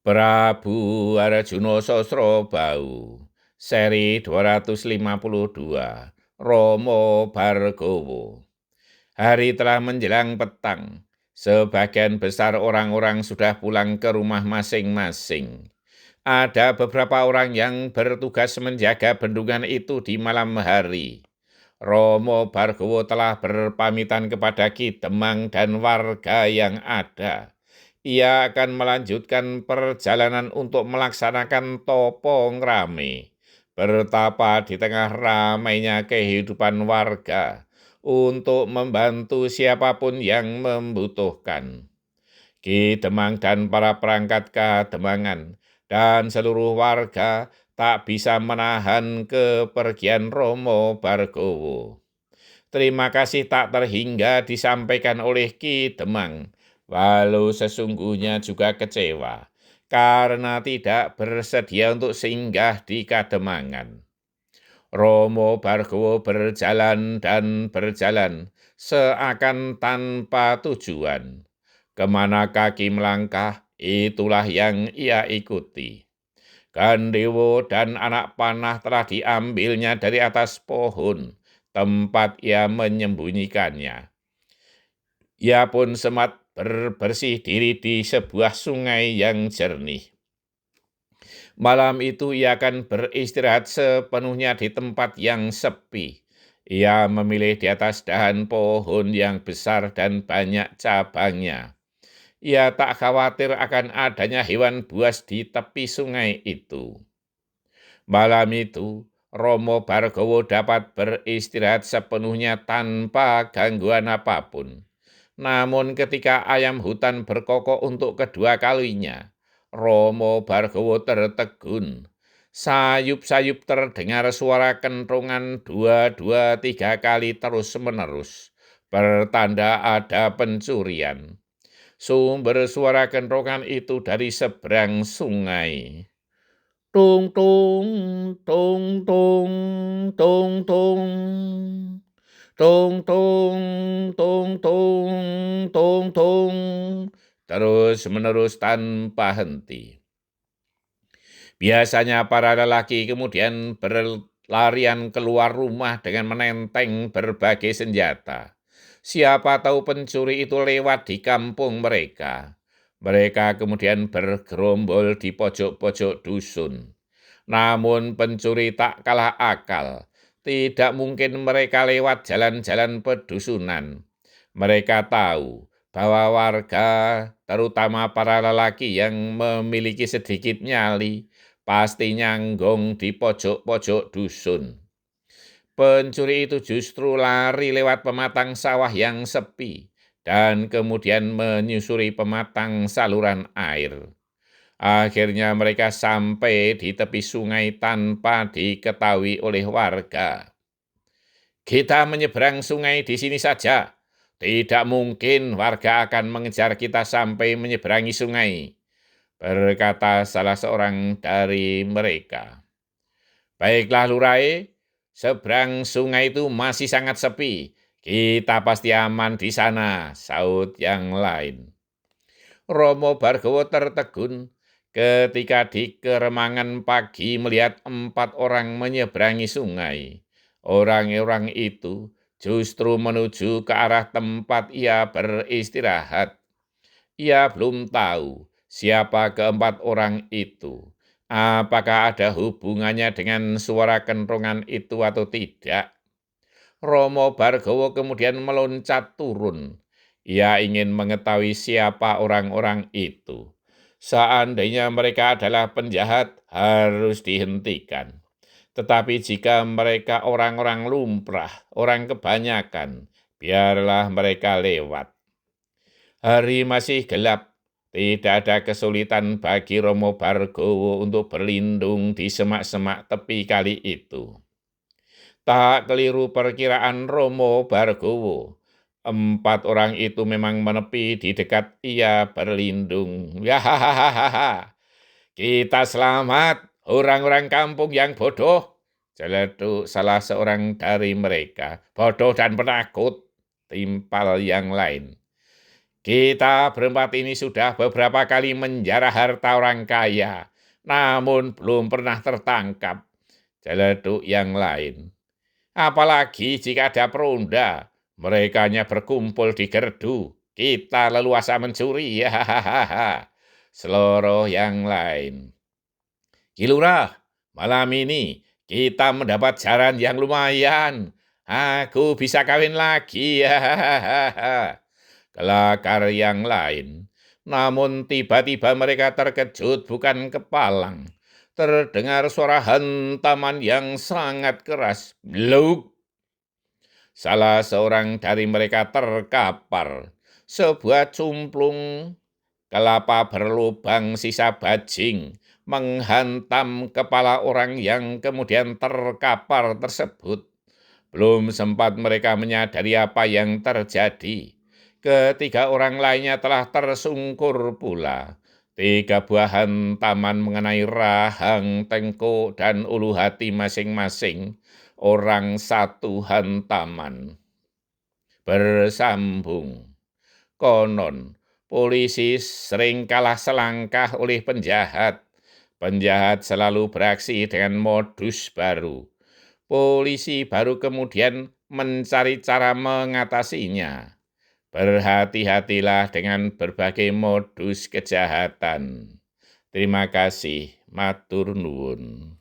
Prabu Arjuna Sasrabau, seri 252, Rama Bhargawa. Hari telah menjelang petang. Sebagian besar orang-orang sudah pulang ke rumah masing-masing. Ada beberapa orang yang bertugas menjaga bendungan itu di malam hari. Rama Bhargawa telah berpamitan kepada Ki Demang dan warga yang ada. Ia akan melanjutkan perjalanan untuk melaksanakan topo ngrame, bertapa di tengah ramainya kehidupan warga untuk membantu siapapun yang membutuhkan. Ki Demang dan para perangkat kademangan dan seluruh warga tak bisa menahan kepergian Rama Bhargawa. Terima kasih tak terhingga disampaikan oleh Ki Demang, walau sesungguhnya juga kecewa karena tidak bersedia untuk singgah di Kademangan. Rama Bhargawa berjalan dan berjalan seakan tanpa tujuan. Kemana kaki melangkah, itulah yang ia ikuti. Gandewa dan anak panah telah diambilnya dari atas pohon, tempat ia menyembunyikannya. Ia pun sempat berbersih diri di sebuah sungai yang jernih. Malam itu ia akan beristirahat sepenuhnya di tempat yang sepi. Ia memilih di atas dahan pohon yang besar dan banyak cabangnya. Ia tak khawatir akan adanya hewan buas di tepi sungai itu. Malam itu, Rama Bhargawa dapat beristirahat sepenuhnya tanpa gangguan apapun. Namun ketika ayam hutan berkokok untuk kedua kalinya, Rama Bhargawa tertegun. Sayup-sayup terdengar suara kentongan 2-3 kali terus-menerus, pertanda ada pencurian. Sumber suara kentongan itu dari seberang sungai. Tung tung tung tung tung tung tung tung tung tung tung tung terus menerus tanpa henti. Biasanya para lelaki kemudian berlarian keluar rumah dengan menenteng berbagai senjata. Siapa tahu pencuri itu lewat di kampung mereka. Mereka kemudian bergerombol di pojok-pojok dusun. Namun pencuri tak kalah akal. Tidak mungkin mereka lewat jalan-jalan pedusunan. Mereka tahu bahwa warga, terutama para lelaki yang memiliki sedikit nyali, pasti nyanggong di pojok-pojok dusun. Pencuri itu justru lari lewat pematang sawah yang sepi dan kemudian menyusuri pematang saluran air. Akhirnya mereka sampai di tepi sungai tanpa diketahui oleh warga. Kita menyeberang sungai di sini saja. Tidak mungkin warga akan mengejar kita sampai menyeberangi sungai, berkata salah seorang dari mereka. Baiklah Lurai, seberang sungai itu masih sangat sepi. Kita pasti aman di sana, sahut yang lain. Rama Bhargawa tertegun ketika di keremangan pagi melihat 4 orang menyeberangi sungai. Orang-orang itu justru menuju ke arah tempat ia beristirahat. Ia belum tahu siapa keempat orang itu. Apakah ada hubungannya dengan suara kentongan itu atau tidak? Rama Bhargawa kemudian meloncat turun. Ia ingin mengetahui siapa orang-orang itu. Seandainya mereka adalah penjahat, harus dihentikan. Tetapi jika mereka orang-orang lumrah, orang kebanyakan, biarlah mereka lewat. Hari masih gelap. Tidak ada kesulitan bagi Rama Bhargawa untuk berlindung di semak-semak tepi kali itu. Tak keliru perkiraan Rama Bhargawa. 4 orang itu memang menepi di dekat ia berlindung. Hahaha. Kita selamat, orang-orang kampung yang bodoh, celeduk salah seorang dari mereka. Bodoh dan penakut, timpal yang lain. Kita berempat ini sudah beberapa kali menjarah harta orang kaya, namun belum pernah tertangkap, celeduk yang lain. Apalagi jika ada peronda, mereka hanya berkumpul di gerdu, kita leluasa mencuri, hahaha. Seluruh yang lain. Kilurah, malam ini kita mendapat jaran yang lumayan. Aku bisa kawin lagi, hahaha. Kelakar yang lain. Namun tiba-tiba mereka terkejut bukan kepalang. Terdengar suara hentaman yang sangat keras. Bluk! Salah seorang dari mereka terkapar. Sebuah cumplung kelapa berlubang sisa bajing menghantam kepala orang yang kemudian terkapar tersebut. Belum sempat mereka menyadari apa yang terjadi. Ketiga orang lainnya telah tersungkur pula. 3 buah hantaman mengenai rahang, tengkuk, dan ulu hati masing-masing. Orang satu hantaman. Bersambung. Konon, polisi sering kalah selangkah oleh penjahat. Penjahat selalu beraksi dengan modus baru. Polisi baru kemudian mencari cara mengatasinya. Berhati-hatilah dengan berbagai modus kejahatan. Terima kasih, matur nuwun.